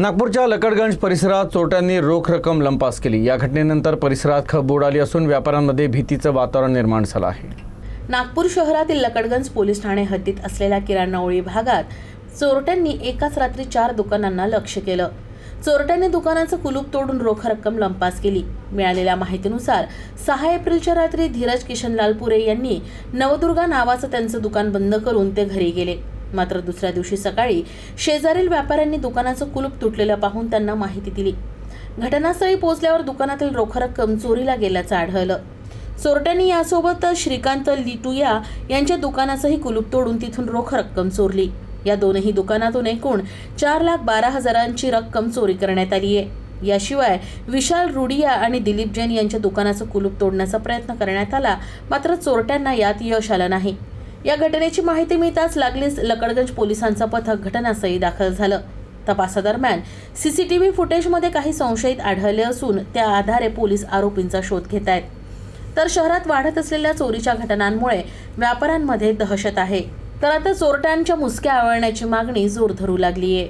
नागपूरच्या लकडगंज परिसरात चोरट्यांनी रोख रक्कम लंपास केली। या घटनेनंतर परिसरात खळबळ उडाली असून व्यापाऱ्यांमध्ये भीतीचं वातावरण निर्माण झालं आहे। नागपूर शहरातील लकडगंज पोलीस ठाणे हद्दीत असलेल्या किराणा ओळी भागात चोरट्यांनी एकाच रात्री 4 दुकानांना लक्ष्य केलं। चोरट्यांनी दुकानाचं कुलूप तोडून रोख रक्कम लंपास केली। मिळालेल्या माहितीनुसार 6 एप्रिलच्या रात्री धीरज किशनलाल पुरे यांनी नवदुर्गा नावाचं त्यांचं दुकान बंद करून ते घरी गेले। मात्र दुसऱ्या दिवशी सकाळी शेजारील व्यापाऱ्यांनी दुकानाचं कुलूप तुटलेलं पाहून त्यांना माहिती दिली। घटनास्थळी पोहोचल्यावर दुकानातील रोख रक्कम चोरीला गेल्याचं आढळलं। चोरट्यांनी यासोबत श्रीकांत लिटुया यांच्या दुकानाचंही कुलूप तोडून तिथून रोख रक्कम चोरली। या दोनही दुकानातून एकूण 4,12,000ची रक्कम चोरी करण्यात आली आहे। याशिवाय विशाल रुडिया आणि दिलीप जैन यांच्या दुकानाचं कुलूप तोडण्याचा प्रयत्न करण्यात आला, मात्र चोरट्यांना यात यश आलं नाही। या घटनेची माहिती मिळताच लागलीच लकडगंज पोलिसांचं पथक घटनास्थळी दाखल झालं। तपासादरम्यान सीसीटीव्ही फुटेजमध्ये काही संशयित आढळले असून त्या आधारे पोलीस आरोपींचा शोध घेत आहेत। तर शहरात वाढत असलेल्या चोरीच्या घटनांमुळे व्यापाऱ्यांमध्ये दहशत आहे। तर आता चोरट्यांच्या मुसक्या आवळण्याची मागणी जोर धरू लागली आहे।